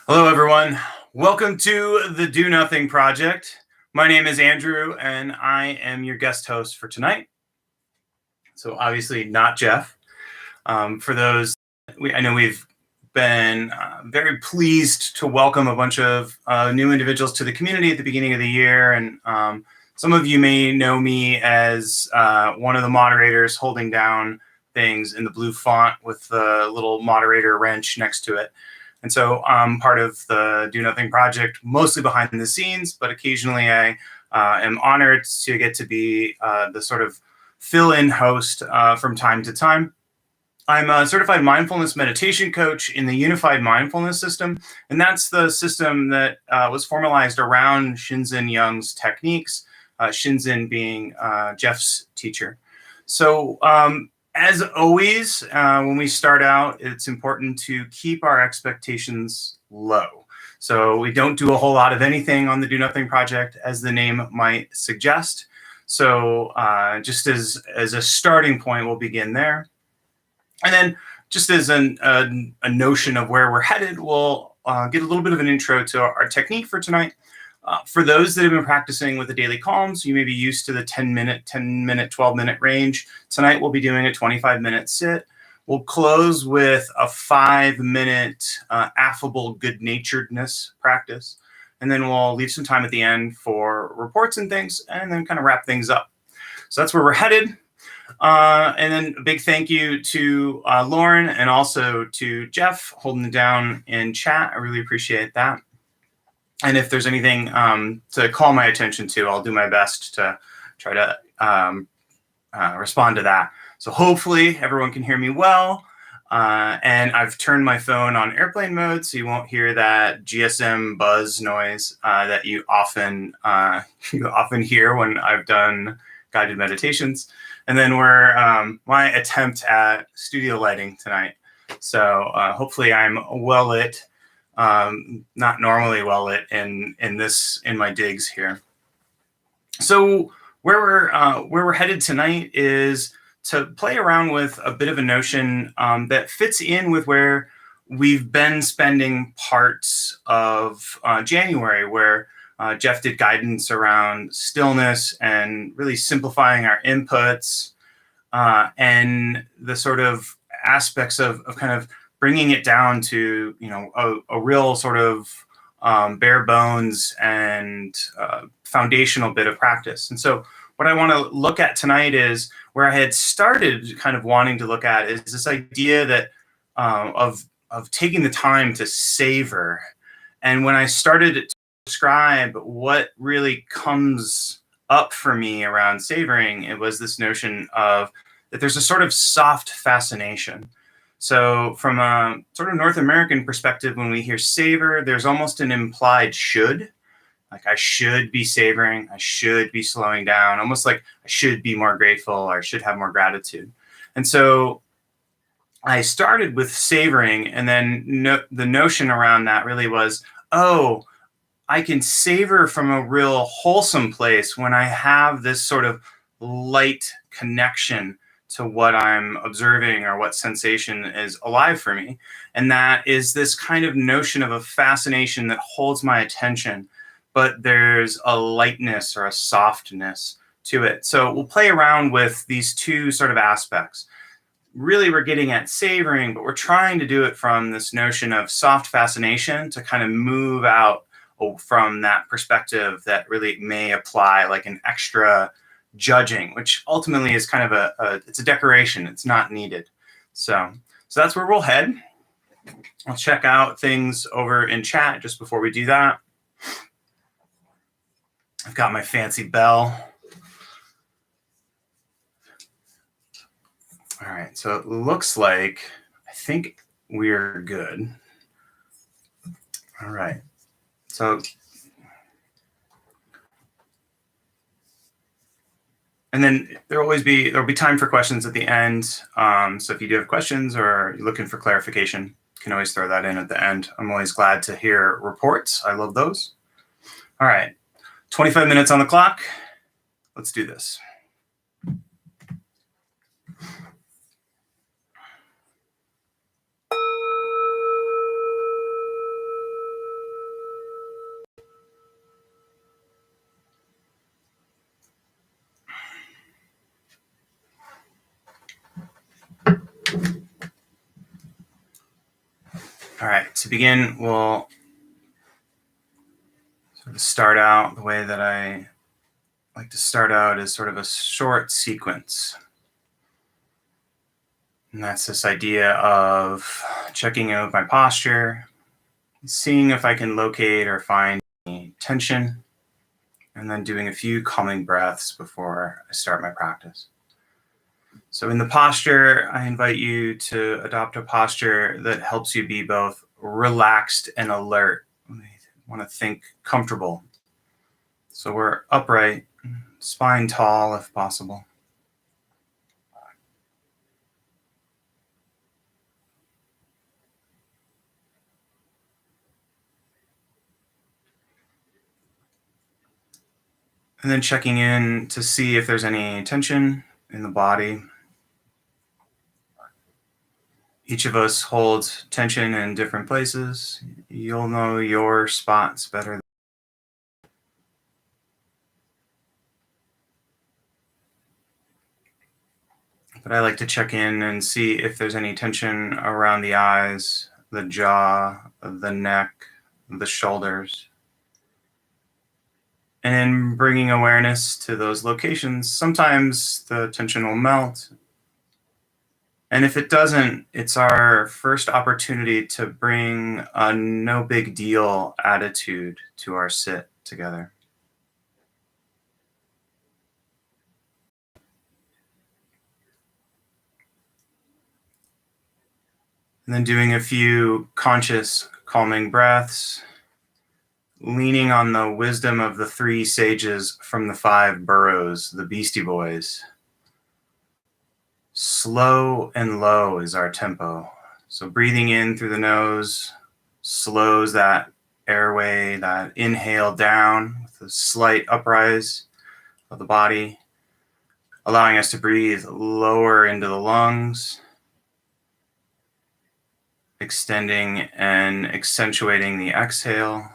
Hello, everyone. Welcome to the Do Nothing Project. My name is Andrew, and I am your guest host for tonight. So, obviously, not Jeff. For those, I know we've been very pleased to welcome a bunch of new individuals to the community at the beginning of the year. And some of you may know me as one of the moderators holding down things in the blue font with the little moderator wrench next to it. And so I'm part of the Do Nothing Project, mostly behind the scenes, but occasionally I am honored to get to be the sort of fill-in host from time to time. I'm a certified mindfulness meditation coach in the Unified Mindfulness System, and that's the system that was formalized around Shinzen Young's techniques, Shinzen being Jeff's teacher. So as always, when we start out, it's important to keep our expectations low. So we don't do a whole lot of anything on the Do Nothing Project, as the name might suggest. So just as a starting point, we'll begin there. And then just as a notion of where we're headed, we'll get a little bit of an intro to our technique for tonight. For those that have been practicing with the daily calms, you may be used to the 10-minute, 12-minute range. Tonight, we'll be doing a 25-minute sit. We'll close with a 5-minute affable good-naturedness practice. And then we'll leave some time at the end for reports and things, and then kind of wrap things up. So that's where we're headed. And then a big thank you to Lauren and also to Jeff holding it down in chat. I really appreciate that. And if there's anything to call my attention to, I'll do my best to try to respond to that. So hopefully everyone can hear me well. And I've turned my phone on airplane mode, so you won't hear that GSM buzz noise that you often hear when I've done guided meditations. And then we're my attempt at studio lighting tonight. So hopefully I'm well lit. Not normally well lit in my digs here. So where we're headed tonight is to play around with a bit of a notion that fits in with where we've been spending parts of January, where Jeff did guidance around stillness and really simplifying our inputs and the sort of aspects of kind of bringing it down to, a real sort of bare bones and foundational bit of practice. And so what I want to look at tonight is where I had started kind of wanting to look at is this idea that of taking the time to savor. And when I started to describe what really comes up for me around savoring, it was this notion of that there's a sort of soft fascination. So from a sort of North American perspective, when we hear savor, there's almost an implied should. Like I should be savoring, I should be slowing down, almost like I should be more grateful or I should have more gratitude. And so I started with savoring, and then the notion around that really was, oh, I can savor from a real wholesome place when I have this sort of light connection to what I'm observing or what sensation is alive for me. And that is this kind of notion of a fascination that holds my attention, but there's a lightness or a softness to it. So we'll play around with these two sort of aspects. Really, we're getting at savoring, but we're trying to do it from this notion of soft fascination to kind of move out from that perspective that really may apply like an extra judging, which ultimately is kind of it's a decoration. It's not needed. So that's where we'll head. I'll check out things over in chat just before we do that. I've got my fancy bell. All right, so it looks like I think we're good. All right, so and then there'll be time for questions at the end. So if you do have questions or you're looking for clarification, you can always throw that in at the end. I'm always glad to hear reports. I love those. All right, 25 minutes on the clock. Let's do this. To begin, we'll sort of start out the way that I like to start out as sort of a short sequence. And that's this idea of checking in with my posture, seeing if I can locate or find any tension, and then doing a few calming breaths before I start my practice. So in the posture, I invite you to adopt a posture that helps you be both relaxed and alert. We want to think comfortable. So we're upright, spine tall if possible. And then checking in to see if there's any tension in the body. Each of us holds tension in different places. You'll know your spots better. But I like to check in and see if there's any tension around the eyes, the jaw, the neck, the shoulders. And in bringing awareness to those locations, sometimes the tension will melt. And if it doesn't, it's our first opportunity to bring a no big deal attitude to our sit together. And then doing a few conscious calming breaths, leaning on the wisdom of the three sages from the five boroughs, the Beastie Boys. Slow and low is our tempo. So breathing in through the nose slows that airway, that inhale down with a slight uprise of the body, allowing us to breathe lower into the lungs, extending and accentuating the exhale.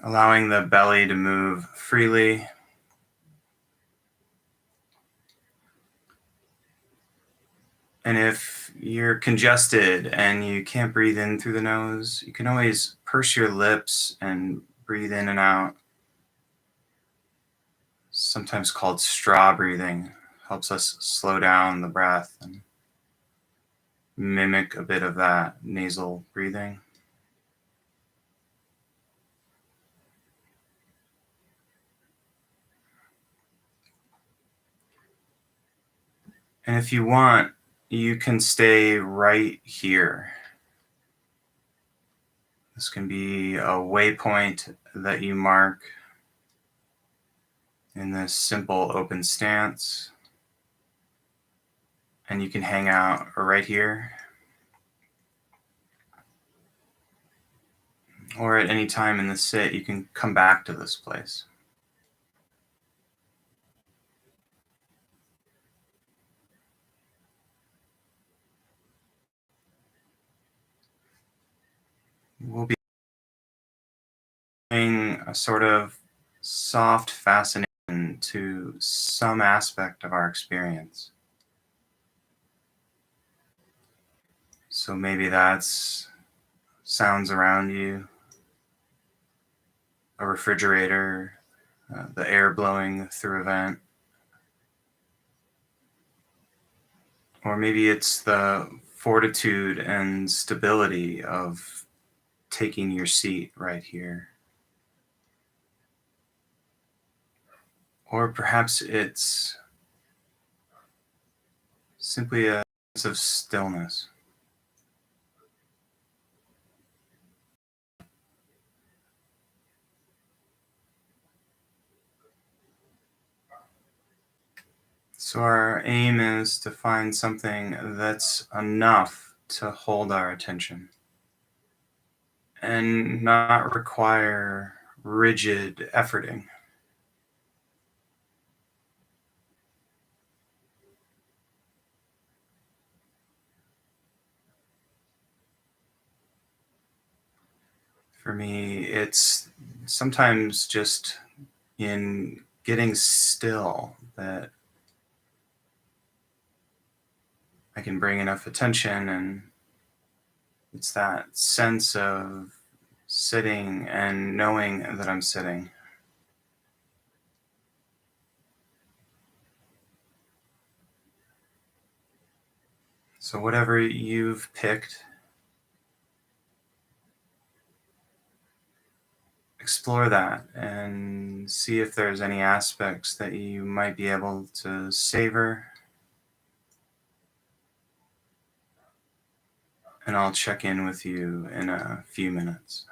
Allowing the belly to move freely. And if you're congested and you can't breathe in through the nose, you can always purse your lips and breathe in and out. Sometimes called straw breathing, helps us slow down the breath and mimic a bit of that nasal breathing. And if you want, you can stay right here. This can be a waypoint that you mark in this simple open stance. And you can hang out right here. Or at any time in the sit, you can come back to this place. We'll be doing a sort of soft fascination to some aspect of our experience. So maybe that's sounds around you, a refrigerator, the air blowing through a vent. Or maybe it's the fortitude and stability of taking your seat right here. Or perhaps it's simply a sense of stillness. So our aim is to find something that's enough to hold our attention and not require rigid efforting. For me, it's sometimes just in getting still that I can bring enough attention, and it's that sense of sitting and knowing that I'm sitting. So, whatever you've picked, explore that and see if there's any aspects that you might be able to savor. And I'll check in with you in a few minutes.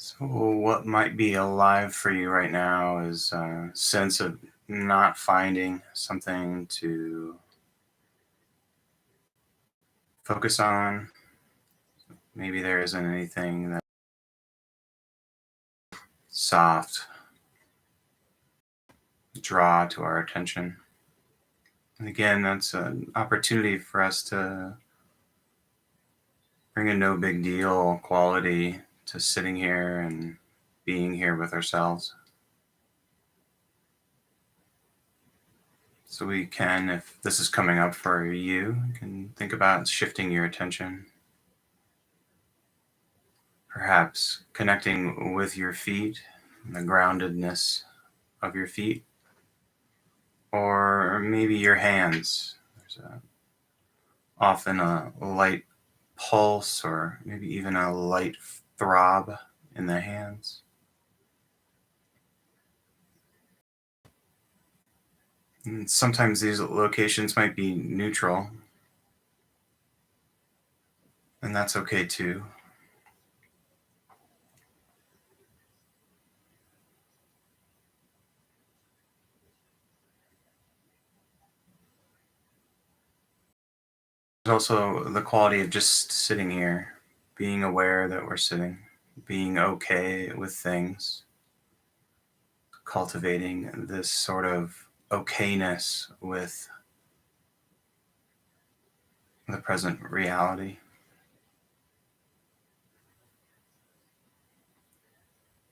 So, what might be alive for you right now is a sense of not finding something to focus on. Maybe there isn't anything that soft draw to our attention. And again, that's an opportunity for us to bring a no big deal quality to sitting here and being here with ourselves. So we can, if this is coming up for you, can think about shifting your attention. Perhaps connecting with your feet, the groundedness of your feet, or maybe your hands. There's often a light pulse or maybe even a light throb in the hands. And sometimes these locations might be neutral, and that's okay too. There's also the quality of just sitting here, being aware that we're sitting, being okay with things, cultivating this sort of okayness with the present reality.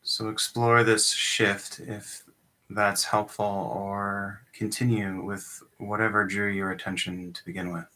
So explore this shift if that's helpful, or continue with whatever drew your attention to begin with.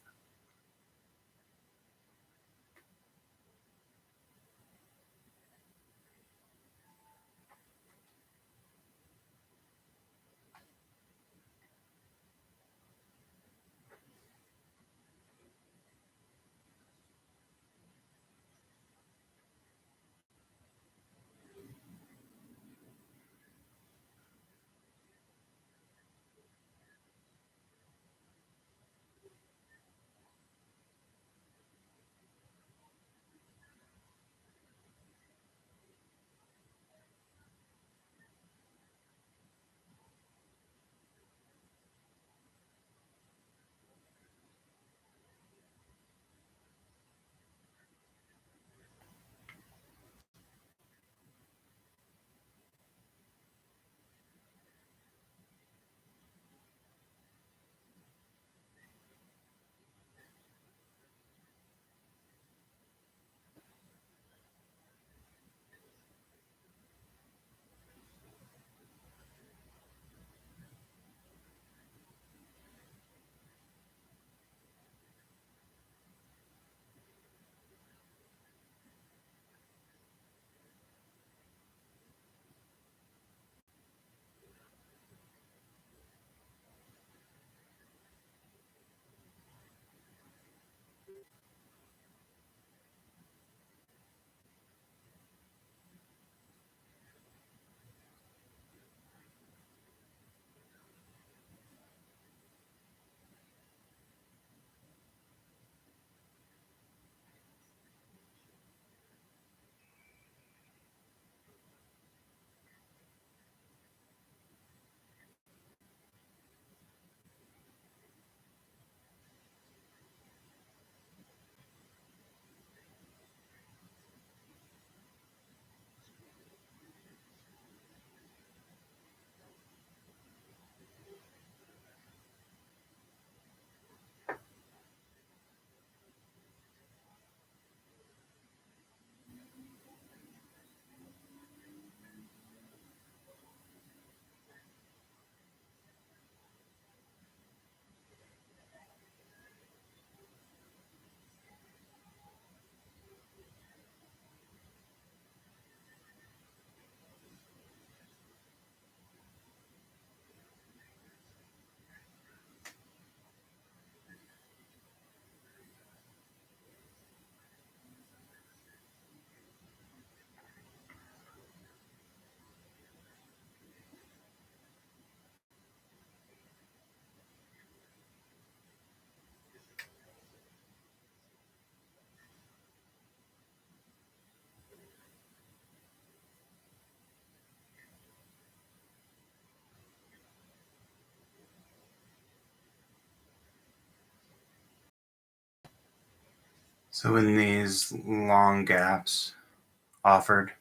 So, in these long gaps offered,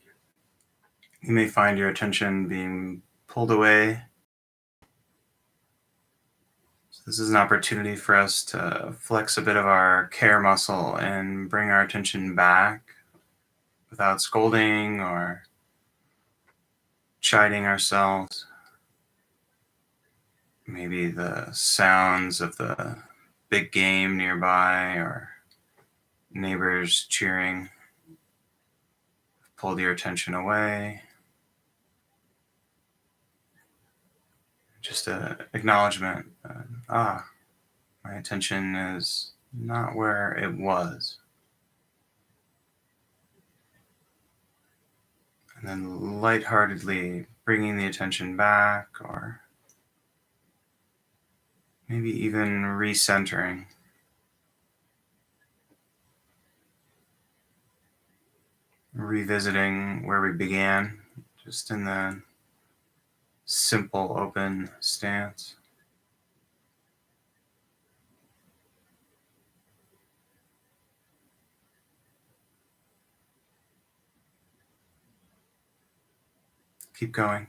you may find your attention being pulled away. So this is an opportunity for us to flex a bit of our care muscle and bring our attention back without scolding or chiding ourselves. Maybe the sounds of the big game nearby or neighbors cheering pulled your attention away. Just an acknowledgement that, my attention is not where it was. And then lightheartedly bringing the attention back, or maybe even recentering. Revisiting where we began, just in the simple open stance. Keep going.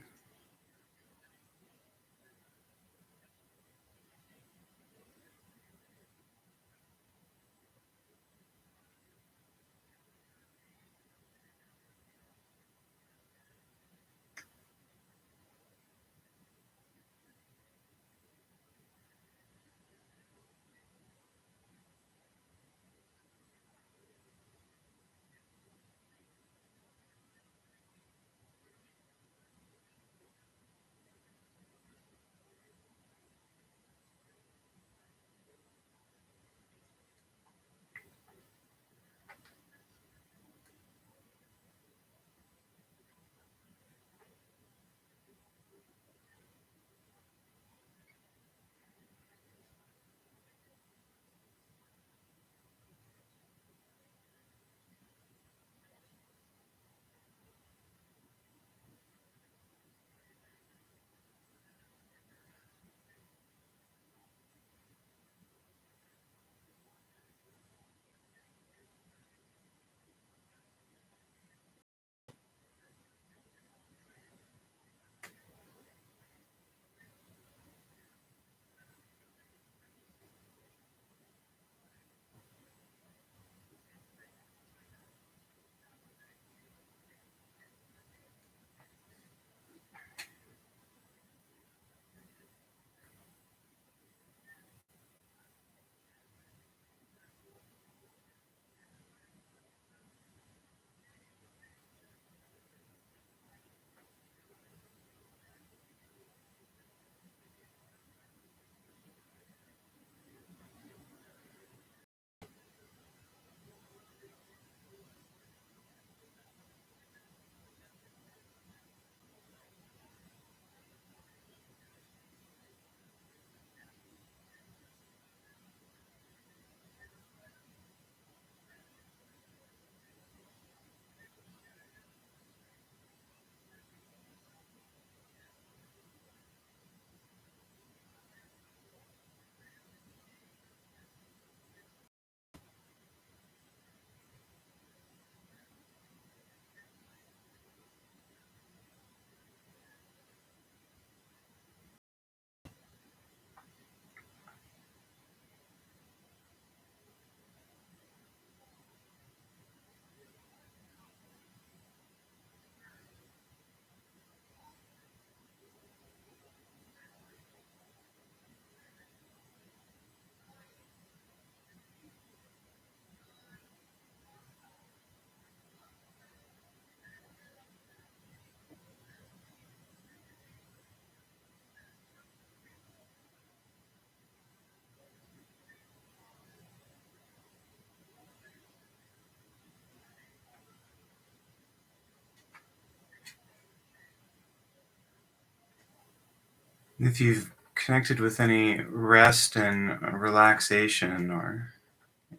If you've connected with any rest and relaxation or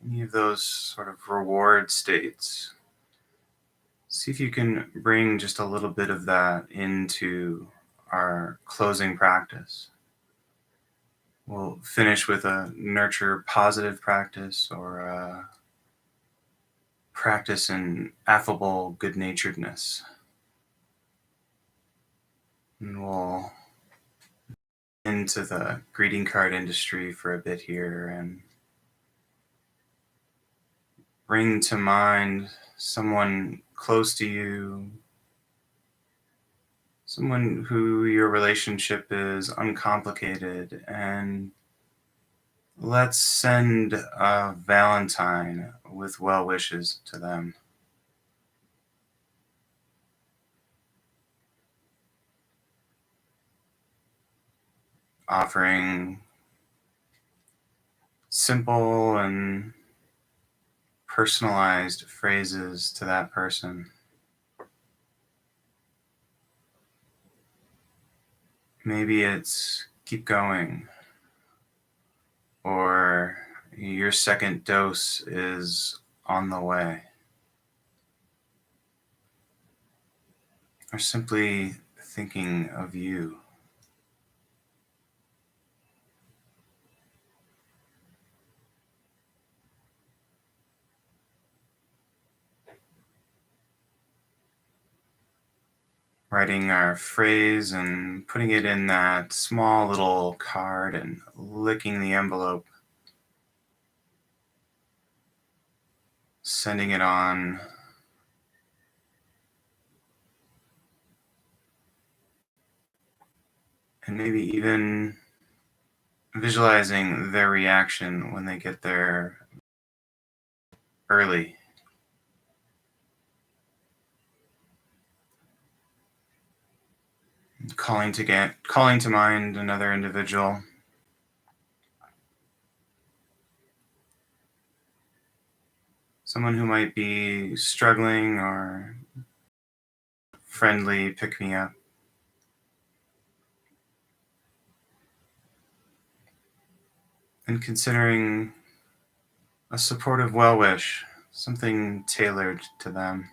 any of those sort of reward states, see if you can bring just a little bit of that into our closing practice. We'll finish with a nurture positive practice or a practice in affable good naturedness. And we'll into the greeting card industry for a bit here and bring to mind someone close to you, someone who your relationship is uncomplicated, and let's send a Valentine with well wishes to them. Offering simple and personalized phrases to that person. Maybe it's keep going, or your second dose is on the way, or simply thinking of you. Writing our phrase and putting it in that small little card and licking the envelope, sending it on. And maybe even visualizing their reaction when they get there early. Calling to mind another individual. Someone who might be struggling or friendly, pick me up. And considering a supportive well wish, something tailored to them.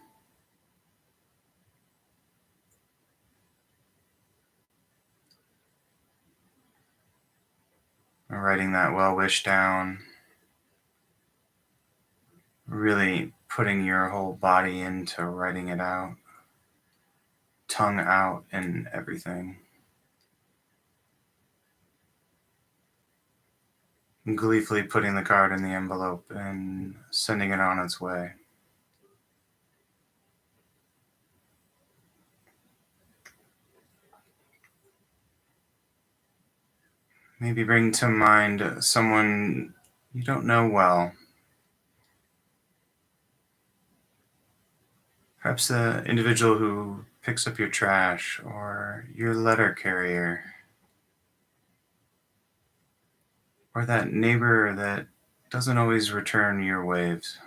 Writing that well wish down, really putting your whole body into writing it out, tongue out and everything. Gleefully putting the card in the envelope and sending it on its way. Maybe bring to mind someone you don't know well. Perhaps the individual who picks up your trash or your letter carrier, or that neighbor that doesn't always return your waves.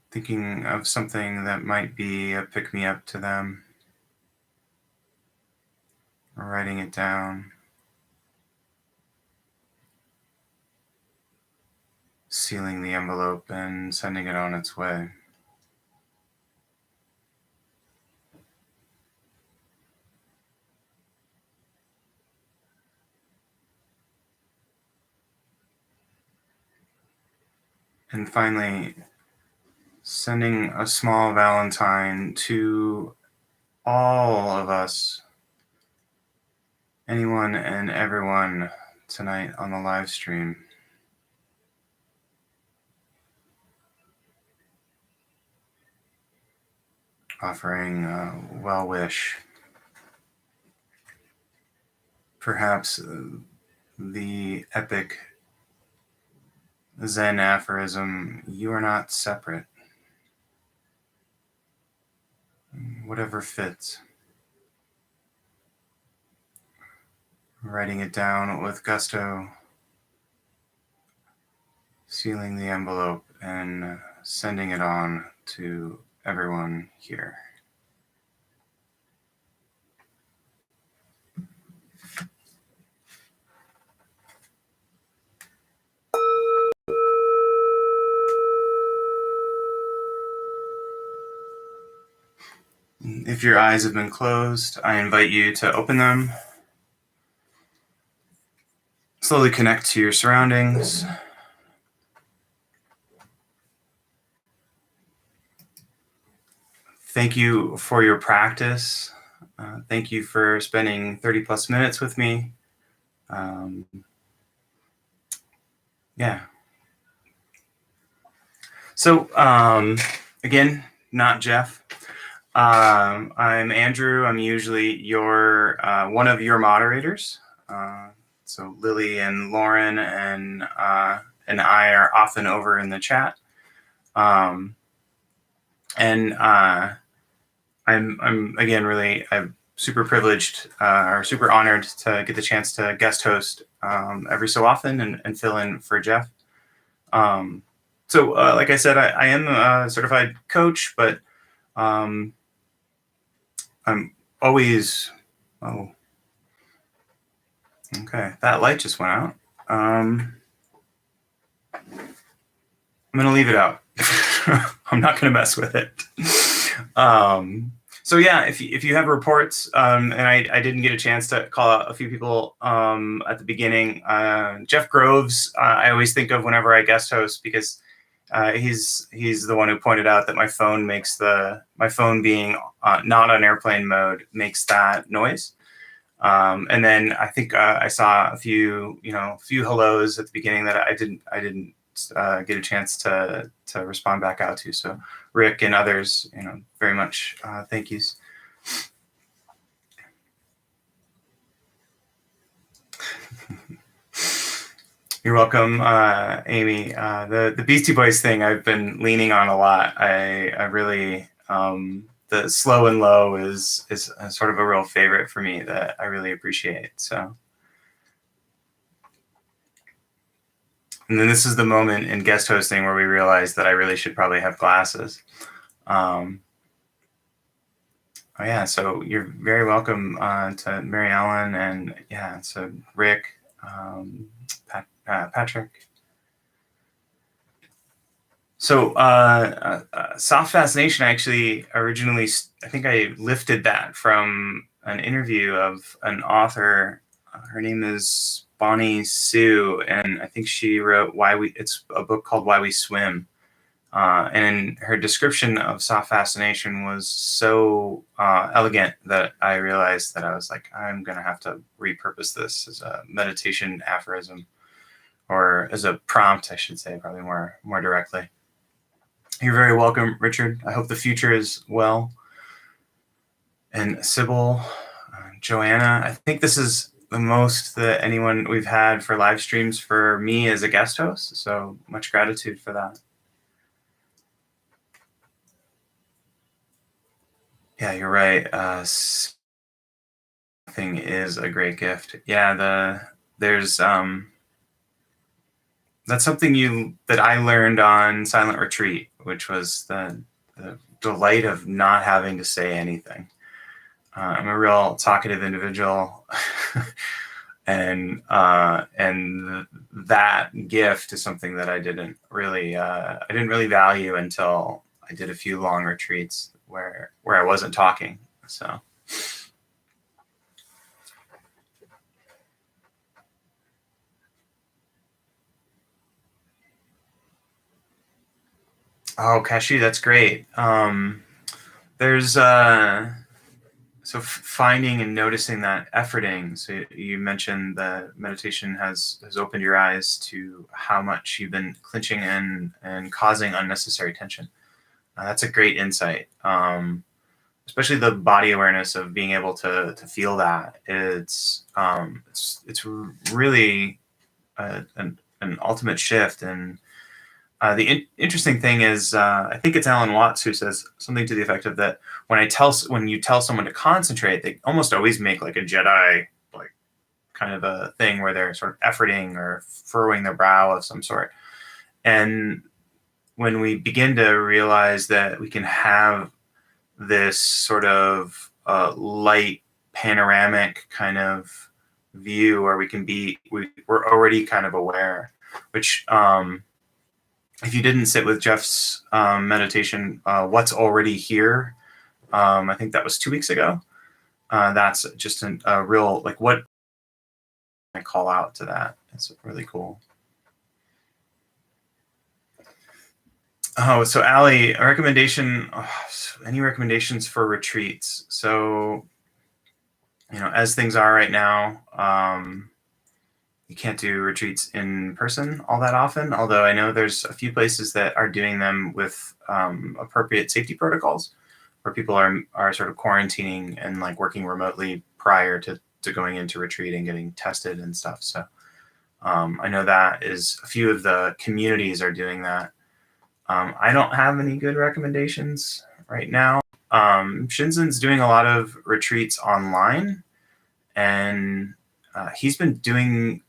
Thinking of something that might be a pick me up to them, or writing it down, sealing the envelope and sending it on its way. And finally, sending a small Valentine to all of us, anyone and everyone tonight on the live stream. Offering a well wish. Perhaps the epic Zen aphorism, you are not separate. Whatever fits. Writing it down with gusto, sealing the envelope, and sending it on to everyone here. If your eyes have been closed, I invite you to open them. Slowly connect to your surroundings. Thank you for your practice. Thank you for spending 30 plus minutes with me. Yeah. So again, not Jeff. I'm Andrew. I'm usually your one of your moderators. So Lily and Lauren and I are often over in the chat. Um, and I'm again I'm super privileged or super honored to get the chance to guest host every so often and fill in for Jeff. So like I said, I am a certified coach, but I'm always okay. That light just went out. I'm gonna leave it out. I'm not gonna mess with it. So yeah, if you have reports, and I didn't get a chance to call out a few people at the beginning. Jeff Groves, I always think of whenever I guest host because he's the one who pointed out that my phone being not on airplane mode makes that noise. And then I think I saw a few hellos at the beginning that I didn't get a chance to respond back out to. So Rick and others, very much thank yous. You're welcome, Amy. The Beastie Boys thing I've been leaning on a lot. I really the slow and low is sort of a real favorite for me that I really appreciate. So. And then this is the moment in guest hosting where we realized that I really should probably have glasses. Oh yeah, so you're very welcome to Mary Ellen and so Rick, Patrick. So soft fascination, actually originally, I think I lifted that from an interview of an author. Her name is Bonnie Sue, and I think she wrote it's a book called Why We Swim. And her description of soft fascination was so elegant that I realized that I was like, I'm going to have to repurpose this as a meditation aphorism, or as a prompt, I should say, probably more directly. You're very welcome, Richard. I hope the future is well. And Sybil, Joanna, I think this is the most that anyone we've had for live streams for me as a guest host. So much gratitude for that. Yeah, you're right. Thing is a great gift. Yeah, there's that's something that I learned on Silent Retreat, which was the delight of not having to say anything. I'm a real talkative individual, and that gift is something that I didn't really value until I did a few long retreats where I wasn't talking. So. Oh, cashew, that's great. There's so finding and noticing that efforting. So you mentioned that meditation has opened your eyes to how much you've been clinching and causing unnecessary tension. That's a great insight. Especially the body awareness of being able to feel that. It's really an ultimate shift. And the interesting thing is, I think it's Alan Watts who says something to the effect of that when you tell someone to concentrate, they almost always make like a Jedi like kind of a thing where they're sort of efforting or furrowing their brow of some sort. And when we begin to realize that we can have this sort of light panoramic kind of view where we're already kind of aware, which if you didn't sit with Jeff's meditation, What's Already Here, I think that was 2 weeks ago. That's just a real, like, what I call out to that. It's really cool. Oh, so Allie, any recommendations for retreats? So, as things are right now, you can't do retreats in person all that often, although I know there's a few places that are doing them with appropriate safety protocols where people are sort of quarantining and like working remotely prior to going into retreat and getting tested and stuff. So I know that is a few of the communities are doing that. I don't have any good recommendations right now. Shinzen's doing a lot of retreats online, and he's been doing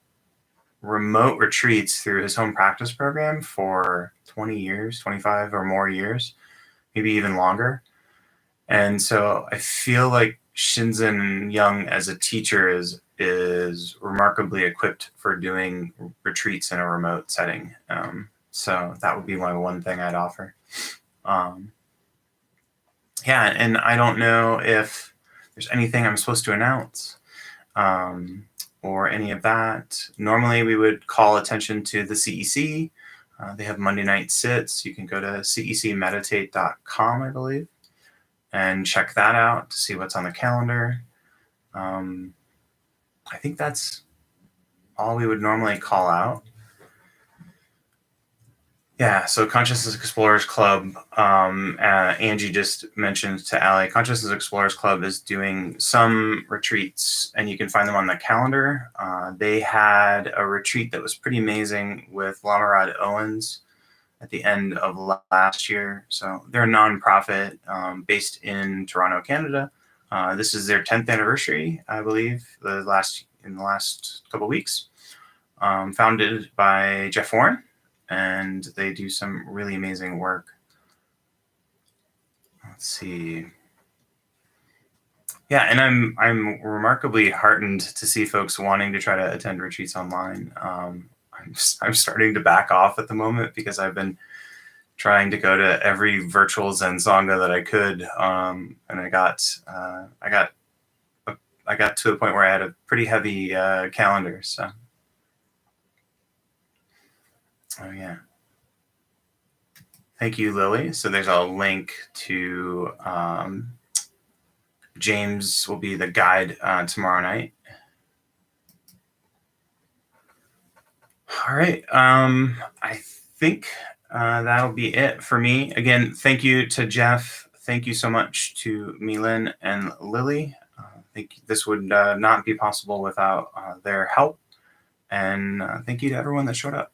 remote retreats through his home practice program for 20 years, 25 or more years, maybe even longer. And so I feel like Shinzen Young as a teacher is remarkably equipped for doing retreats in a remote setting. So that would be my one thing I'd offer. Yeah, and I don't know if there's anything I'm supposed to announce or any of that. Normally, we would call attention to the CEC. They have Monday night sits. You can go to cecmeditate.com, I believe, and check that out to see what's on the calendar. I think that's all we would normally call out. Yeah, so Consciousness Explorers Club, Angie just mentioned to Allie, Consciousness Explorers Club is doing some retreats, and you can find them on the calendar. They had a retreat that was pretty amazing with Lamarad Owens at the end of last year. So they're a nonprofit based in Toronto, Canada. This is their 10th anniversary, I believe, in the last couple of weeks. Founded by Jeff Warren. And they do some really amazing work. Let's see. Yeah, and I'm remarkably heartened to see folks wanting to try to attend retreats online. I'm starting to back off at the moment because I've been trying to go to every virtual Zen Sangha that I could, and I got to a point where I had a pretty heavy calendar. So, oh yeah. Thank you, Lily. So there's a link to James will be the guide tomorrow night. All right. I think that'll be it for me. Again, thank you to Jeff. Thank you so much to Milan and Lily. I think this would not be possible without their help. And thank you to everyone that showed up.